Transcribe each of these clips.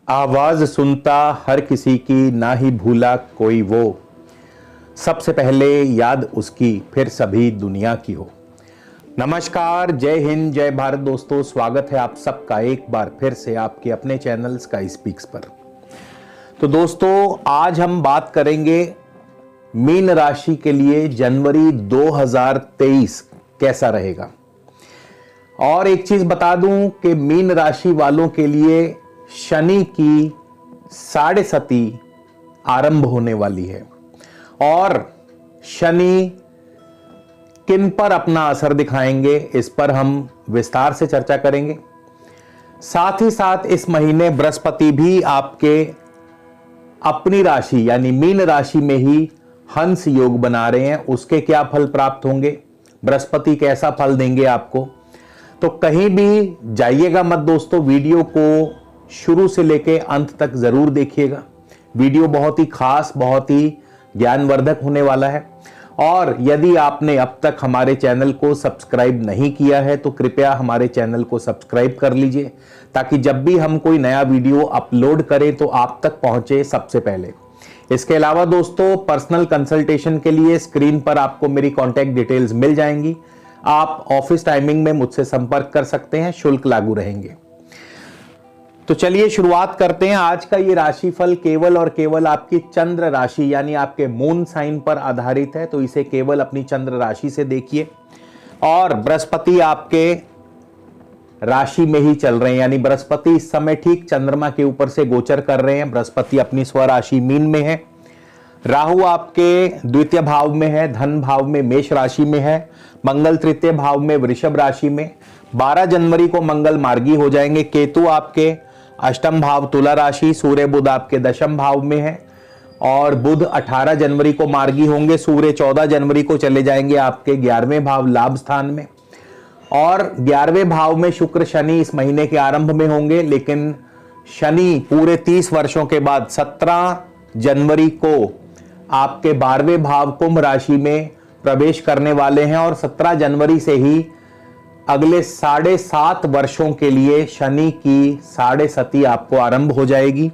आवाज सुनता हर किसी की, ना ही भूला कोई वो। सबसे पहले याद उसकी, फिर सभी दुनिया की हो। नमस्कार, जय हिंद, जय भारत दोस्तों। स्वागत है आप सबका एक बार फिर से आपके अपने चैनल स्काई स्पीक्स पर। तो दोस्तों, आज हम बात करेंगे मीन राशि के लिए जनवरी 2023 कैसा रहेगा। और एक चीज बता दूं कि मीन राशि वालों के लिए शनि की साढ़े सती आरंभ होने वाली है और शनि किन पर अपना असर दिखाएंगे इस पर हम विस्तार से चर्चा करेंगे। साथ ही साथ इस महीने बृहस्पति भी आपके अपनी राशि यानी मीन राशि में ही हंस योग बना रहे हैं। उसके क्या फल प्राप्त होंगे, बृहस्पति कैसा फल देंगे आपको, तो कहीं भी जाइएगा मत दोस्तों। वीडियो को शुरू से लेके अंत तक जरूर देखिएगा। वीडियो बहुत ही खास, बहुत ही ज्ञानवर्धक होने वाला है। और यदि आपने अब तक हमारे चैनल को सब्सक्राइब नहीं किया है तो कृपया हमारे चैनल को सब्सक्राइब कर लीजिए, ताकि जब भी हम कोई नया वीडियो अपलोड करें तो आप तक पहुंचे सबसे पहले। इसके अलावा दोस्तों, पर्सनल कंसल्टेशन के लिए स्क्रीन पर आपको मेरी कॉन्टैक्ट डिटेल्स मिल जाएंगी। आप ऑफिस टाइमिंग में मुझसे संपर्क कर सकते हैं, शुल्क लागू रहेंगे। तो चलिए शुरुआत करते हैं। आज का ये राशिफल केवल और केवल आपकी चंद्र राशि यानी आपके मून साइन पर आधारित है, तो इसे केवल अपनी चंद्र राशि से देखिए। और बृहस्पति आपके राशि में ही चल रहे हैं, यानी बृहस्पति इस समय ठीक चंद्रमा के ऊपर से गोचर कर रहे हैं। बृहस्पति अपनी स्वराशि मीन में है। राहु आपके द्वितीय भाव में है, धन भाव में मेष राशि में है। मंगल तृतीय भाव में वृषभ राशि में। 12 जनवरी को मंगल मार्गी हो जाएंगे। केतु आपके अष्टम भाव तुला राशि, सूर्य बुध आपके दशम भाव में है। और बुध 18 जनवरी को मार्गी होंगे। सूर्य 14 जनवरी को चले जाएंगे आपके 11वें भाव लाभ स्थान में। और 11वें भाव में शुक्र शनि इस महीने के आरंभ में होंगे, लेकिन शनि पूरे 30 वर्षों के बाद 17 जनवरी को आपके 12वें भाव कुंभ राशि में प्रवेश करने वाले हैं। और 17 जनवरी से ही अगले 7.5 वर्षों के लिए शनि की साढ़े सती आपको आरंभ हो जाएगी।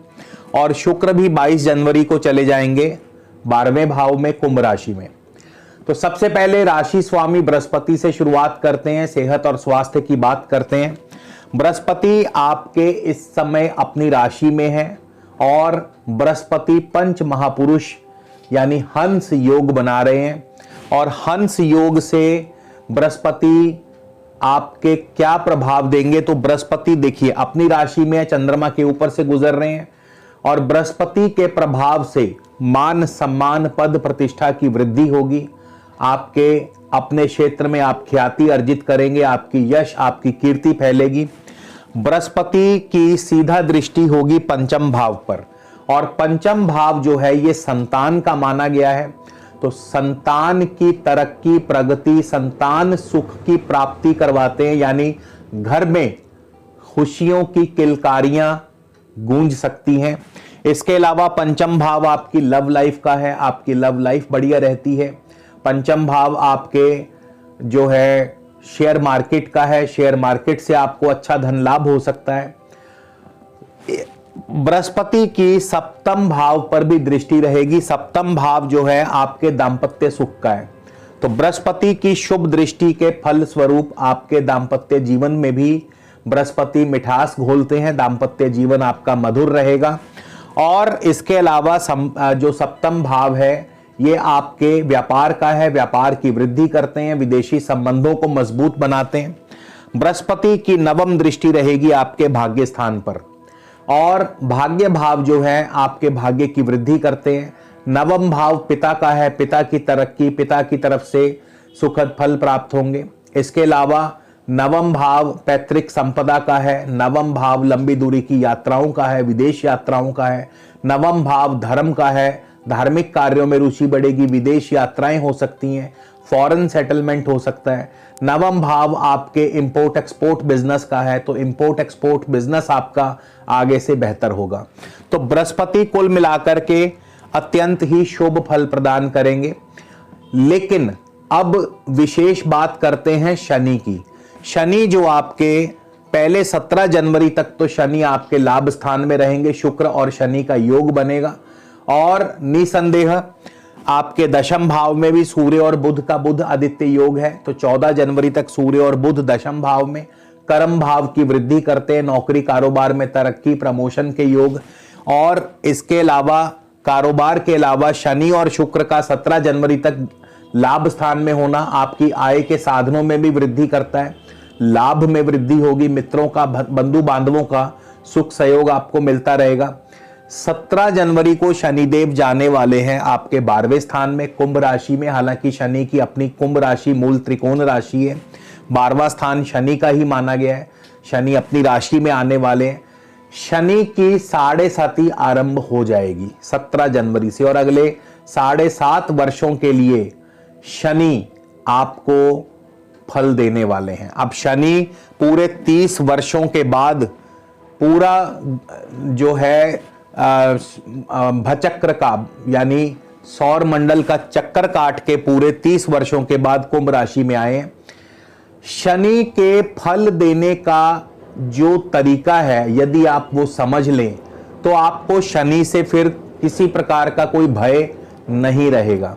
और शुक्र भी 22 जनवरी को चले जाएंगे 12वें भाव में कुंभ राशि में। तो सबसे पहले राशि स्वामी बृहस्पति से शुरुआत करते हैं, सेहत और स्वास्थ्य की बात करते हैं। बृहस्पति आपके इस समय अपनी राशि में है और बृहस्पति पंच महापुरुष यानी हंस योग बना रहे हैं। और हंस योग से बृहस्पति आपके क्या प्रभाव देंगे, तो बृहस्पति देखिए अपनी राशि में चंद्रमा के ऊपर से गुजर रहे हैं। और बृहस्पति के प्रभाव से मान सम्मान पद प्रतिष्ठा की वृद्धि होगी। आपके अपने क्षेत्र में आप ख्याति अर्जित करेंगे, आपकी यश आपकी कीर्ति फैलेगी। बृहस्पति की सीधा दृष्टि होगी पंचम भाव पर, और पंचम भाव जो है ये संतान का माना गया है। तो संतान की तरक्की, प्रगति, संतान सुख की प्राप्ति करवाते हैं, यानी घर में खुशियों की किलकारियां गूंज सकती हैं। इसके अलावा पंचम भाव आपकी लव लाइफ का है, आपकी लव लाइफ बढ़िया रहती है। पंचम भाव आपके जो है शेयर मार्केट का है, शेयर मार्केट से आपको अच्छा धन लाभ हो सकता है। बृहस्पति की सप्तम भाव पर भी दृष्टि रहेगी। सप्तम भाव जो है आपके दांपत्य सुख का है, तो बृहस्पति की शुभ दृष्टि के फल स्वरूप आपके दांपत्य जीवन में भी बृहस्पति मिठास घोलते हैं। दांपत्य जीवन आपका मधुर रहेगा। और इसके अलावा जो सप्तम भाव है ये आपके व्यापार का है, व्यापार की वृद्धि करते हैं, विदेशी संबंधों को मजबूत बनाते हैं। बृहस्पति की नवम दृष्टि रहेगी आपके भाग्य स्थान पर, और भाग्य भाव जो है आपके भाग्य की वृद्धि करते हैं। नवम भाव पिता का है, पिता की तरक्की, पिता की तरफ से सुखद फल प्राप्त होंगे। इसके अलावा नवम भाव पैतृक संपदा का है। नवम भाव लंबी दूरी की यात्राओं का है, विदेश यात्राओं का है। नवम भाव धर्म का है, धार्मिक कार्यों में रुचि बढ़ेगी, विदेश यात्राएं हो सकती हैं, फॉरेन सेटलमेंट हो सकता है। नवम भाव आपके इंपोर्ट एक्सपोर्ट बिजनेस का है, तो इंपोर्ट एक्सपोर्ट बिजनेस आपका आगे से बेहतर होगा। तो बृहस्पति कुल मिलाकर के अत्यंत ही शुभ फल प्रदान करेंगे। लेकिन अब विशेष बात करते हैं शनि की। शनि जो आपके पहले 17 जनवरी तक तो शनि आपके लाभ स्थान में रहेंगे, शुक्र और शनि का योग बनेगा और निसंदेह आपके दशम भाव में भी सूर्य और बुध का बुध आदित्य योग है। तो 14 जनवरी तक सूर्य और बुध दशम भाव में कर्म भाव की वृद्धि करते हैं, नौकरी कारोबार में तरक्की प्रमोशन के योग। और इसके अलावा कारोबार के अलावा शनि और शुक्र का 17 जनवरी तक लाभ स्थान में होना आपकी आय के साधनों में भी वृद्धि करता है, लाभ में वृद्धि होगी, मित्रों का बंधु बांधवों का सुख सहयोग आपको मिलता रहेगा। 17 जनवरी को शनिदेव जाने वाले हैं आपके 12वें स्थान में कुंभ राशि में। हालांकि शनि की अपनी कुंभ राशि मूल त्रिकोण राशि है, 12वां स्थान शनि का ही माना गया है, शनि अपनी राशि में आने वाले हैं। शनि की 7.5 आरंभ हो जाएगी 17 जनवरी से और अगले 7.5 वर्षों के लिए शनि आपको फल देने वाले हैं। अब शनि पूरे 30 वर्षों के बाद पूरा जो है भचक्र का यानी सौर मंडल का चक्कर काट के पूरे 30 वर्षों के बाद कुंभ राशि में आए हैं। शनि के फल देने का जो तरीका है यदि आप वो समझ लें तो आपको शनि से फिर किसी प्रकार का कोई भय नहीं रहेगा।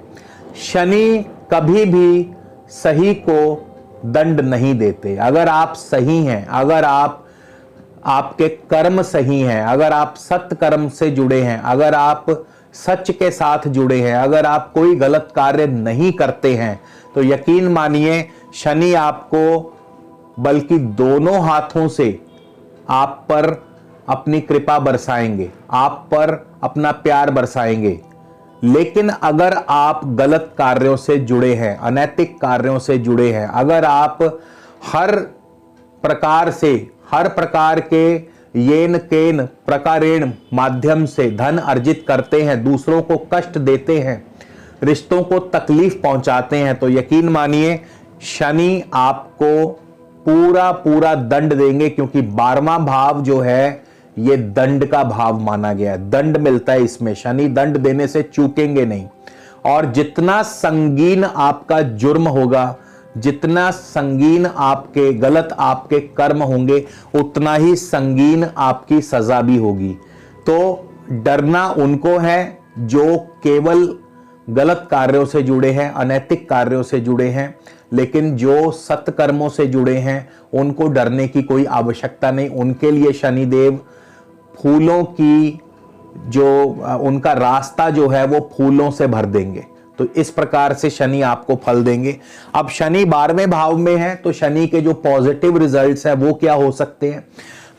शनि कभी भी सही को दंड नहीं देते। अगर आप सही हैं, अगर आपके कर्म सही हैं, अगर आप सत्य कर्म से जुड़े हैं, अगर आप सच के साथ जुड़े हैं, अगर आप कोई गलत कार्य नहीं करते हैं तो यकीन मानिए शनि आपको बल्कि दोनों हाथों से आप पर अपनी कृपा बरसाएंगे, आप पर अपना प्यार बरसाएंगे। लेकिन अगर आप गलत कार्यों से जुड़े हैं, अनैतिक कार्यों से जुड़े हैं, अगर आप हर प्रकार के येन केन प्रकारेण माध्यम से धन अर्जित करते हैं, दूसरों को कष्ट देते हैं, रिश्तों को तकलीफ पहुंचाते हैं, तो यकीन मानिए शनि आपको पूरा दंड देंगे। क्योंकि 12वां भाव जो है ये दंड का भाव माना गया है, दंड मिलता है इसमें, शनि दंड देने से चूकेंगे नहीं। और जितना संगीन आपका जुर्म होगा, जितना संगीन आपके गलत आपके कर्म होंगे, उतना ही संगीन आपकी सजा भी होगी। तो डरना उनको है जो केवल गलत कार्यों से जुड़े हैं, अनैतिक कार्यों से जुड़े हैं, लेकिन जो सत्कर्मों से जुड़े हैं उनको डरने की कोई आवश्यकता नहीं। उनके लिए शनिदेव फूलों की जो उनका रास्ता जो है वो फूलों से भर देंगे। तो इस प्रकार से शनि आपको फल देंगे। अब शनि 12वें भाव में है तो शनि के जो पॉजिटिव रिजल्ट्स है वो क्या हो सकते हैं।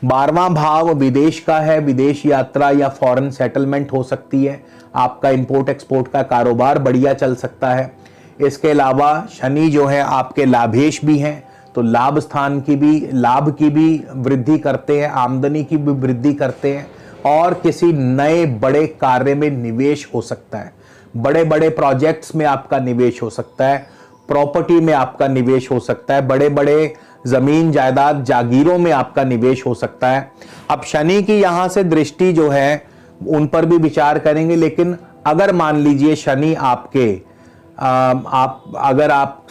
12वां भाव विदेश का है, विदेश यात्रा या फॉरेन सेटलमेंट हो सकती है, आपका इंपोर्ट एक्सपोर्ट का कारोबार बढ़िया चल सकता है। इसके अलावा शनि जो है आपके लाभेश भी हैं, तो लाभ स्थान की भी लाभ की भी वृद्धि करते हैं, आमदनी की भी वृद्धि करते हैं और किसी नए बड़े कार्य में निवेश हो सकता है, बड़े बड़े प्रोजेक्ट्स में आपका निवेश हो सकता है, प्रॉपर्टी में आपका निवेश हो सकता है, बड़े बड़े जमीन जायदाद जागीरों में आपका निवेश हो सकता है। अब शनि की यहां से दृष्टि जो है उन पर भी विचार करेंगे। लेकिन अगर मान लीजिए शनि आपके अगर आप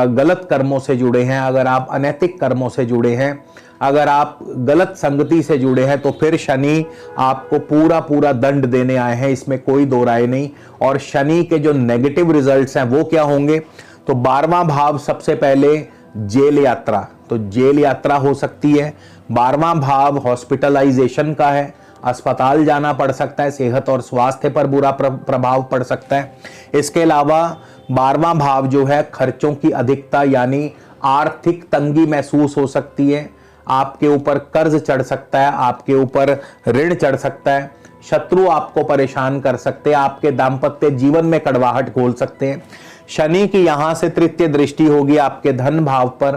गलत कर्मों से जुड़े हैं, अगर आप अनैतिक कर्मों से जुड़े हैं, अगर आप गलत संगति से जुड़े हैं, तो फिर शनि आपको पूरा दंड देने आए हैं, इसमें कोई दो राय नहीं। और शनि के जो नेगेटिव रिजल्ट्स हैं वो क्या होंगे, तो 12वां भाव सबसे पहले जेल यात्रा, तो जेल यात्रा हो सकती है। 12वां भाव हॉस्पिटलाइजेशन का है, अस्पताल जाना पड़ सकता है, सेहत और स्वास्थ्य पर बुरा प्रभाव पड़ सकता है। इसके अलावा 12वां भाव जो है खर्चों की अधिकता यानी आर्थिक तंगी महसूस हो सकती है, आपके ऊपर कर्ज चढ़ सकता है, आपके ऊपर ऋण चढ़ सकता है, शत्रु आपको परेशान कर सकते हैं, आपके दाम्पत्य जीवन में कड़वाहट घोल सकते हैं। शनि की यहां से तृतीय दृष्टि होगी आपके धन भाव पर,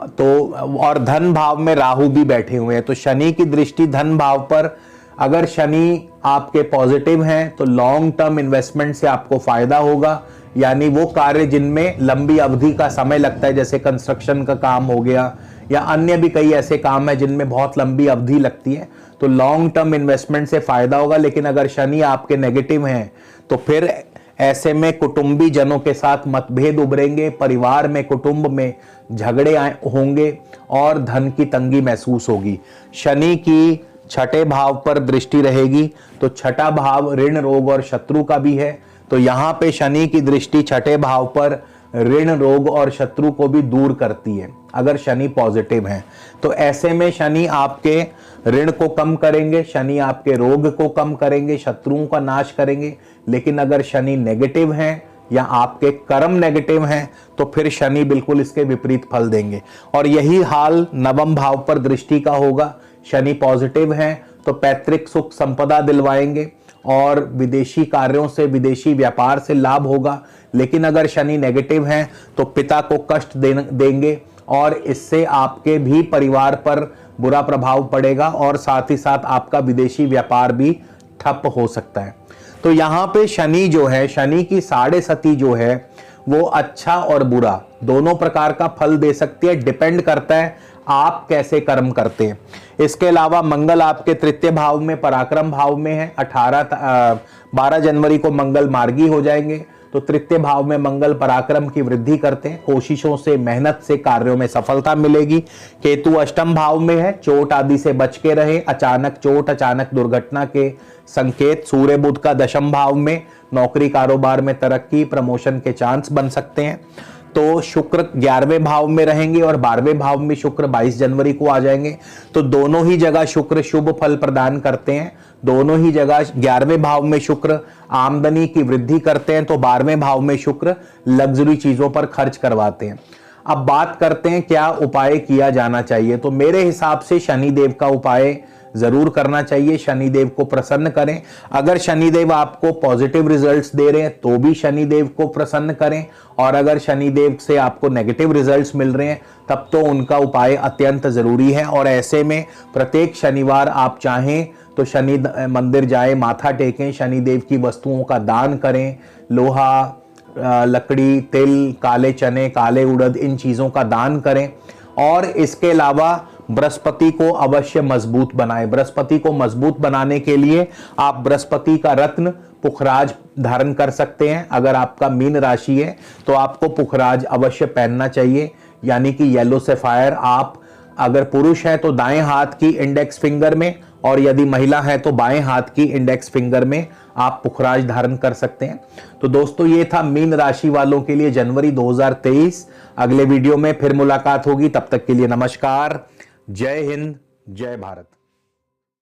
तो और धन भाव में राहु भी बैठे हुए हैं, तो शनि की दृष्टि धन भाव पर अगर शनि आपके पॉजिटिव हैं तो लॉन्ग टर्म इन्वेस्टमेंट से आपको फायदा होगा। यानी वो कार्य जिनमें लंबी अवधि का समय लगता है, जैसे कंस्ट्रक्शन का काम हो गया या अन्य भी कई ऐसे काम है जिनमें बहुत लंबी अवधि लगती है, तो लॉन्ग टर्म इन्वेस्टमेंट से फायदा होगा। लेकिन अगर शनि आपके नेगेटिव हैं तो फिर ऐसे में कुटुंबी जनों के साथ मतभेद उभरेंगे, परिवार में कुटुंब में झगड़े होंगे और धन की तंगी महसूस होगी। शनि की छठे भाव पर दृष्टि रहेगी, तो छठा भाव ऋण रोग और शत्रु का भी है, तो यहां पे शनि की दृष्टि छठे भाव पर ऋण रोग और शत्रु को भी दूर करती है अगर शनि पॉजिटिव है। तो ऐसे में शनि आपके ऋण को कम करेंगे, शनि आपके रोग को कम करेंगे, शत्रुओं का नाश करेंगे। लेकिन अगर शनि नेगेटिव हैं या आपके कर्म नेगेटिव हैं तो फिर शनि बिल्कुल इसके विपरीत फल देंगे। और यही हाल नवम भाव पर दृष्टि का होगा। शनि पॉजिटिव हैं तो पैतृक सुख संपदा दिलवाएंगे और विदेशी कार्यों से, विदेशी व्यापार से लाभ होगा। लेकिन अगर शनि नेगेटिव हैं तो पिता को कष्ट देंगे और इससे आपके भी परिवार पर बुरा प्रभाव पड़ेगा और साथ ही साथ आपका विदेशी व्यापार भी ठप हो सकता है। तो यहाँ पे शनि जो है, शनि की साढ़े सती जो है वो अच्छा और बुरा दोनों प्रकार का फल दे सकती है, डिपेंड करता है आप कैसे कर्म करते हैं। इसके अलावा मंगल आपके तृतीय भाव में, पराक्रम भाव में है। 12 जनवरी को मंगल मार्गी हो जाएंगे, तो तृतीय भाव में मंगल पराक्रम की वृद्धि करते हैं। कोशिशों से, मेहनत से कार्यों में सफलता मिलेगी। केतु अष्टम भाव में है, चोट आदि से बच के रहे। अचानक चोट, अचानक दुर्घटना के संकेत। सूर्य बुध का दशम भाव में, नौकरी कारोबार में तरक्की, प्रमोशन के चांस बन सकते हैं। तो शुक्र 11वें भाव में रहेंगे और 12वें भाव में शुक्र 22 जनवरी को आ जाएंगे। तो दोनों ही जगह शुक्र शुभ फल प्रदान करते हैं। दोनों ही जगह 11वें भाव में शुक्र आमदनी की वृद्धि करते हैं, तो 12वें भाव में शुक्र लग्जरी चीजों पर खर्च करवाते हैं। अब बात करते हैं क्या उपाय किया जाना चाहिए। तो मेरे हिसाब से शनिदेव का उपाय जरूर करना चाहिए। शनिदेव को प्रसन्न करें। अगर शनिदेव आपको पॉजिटिव रिजल्ट्स दे रहे हैं तो भी शनिदेव को प्रसन्न करें, और अगर शनिदेव से आपको नेगेटिव रिजल्ट्स मिल रहे हैं तब तो उनका उपाय अत्यंत जरूरी है। और ऐसे में प्रत्येक शनिवार आप चाहें तो शनि मंदिर जाएं, माथा टेकें, शनिदेव की वस्तुओं का दान करें। लोहा, लकड़ी, तिल, काले चने, काले उड़द, इन चीजों का दान करें। और इसके अलावा बृहस्पति को अवश्य मजबूत बनाएं। बृहस्पति को मजबूत बनाने के लिए आप बृहस्पति का रत्न पुखराज धारण कर सकते हैं। अगर आपका मीन राशि है तो आपको पुखराज अवश्य पहनना चाहिए, यानी कि येलो सैफायर। आप अगर पुरुष हैं तो दाएं हाथ की इंडेक्स फिंगर में, और यदि महिला है तो बाएं हाथ की इंडेक्स फिंगर में आप पुखराज धारण कर सकते हैं। तो दोस्तों ये था मीन राशि वालों के लिए जनवरी 2023। अगले वीडियो में फिर मुलाकात होगी, तब तक के लिए नमस्कार। जय हिंद, जय भारत।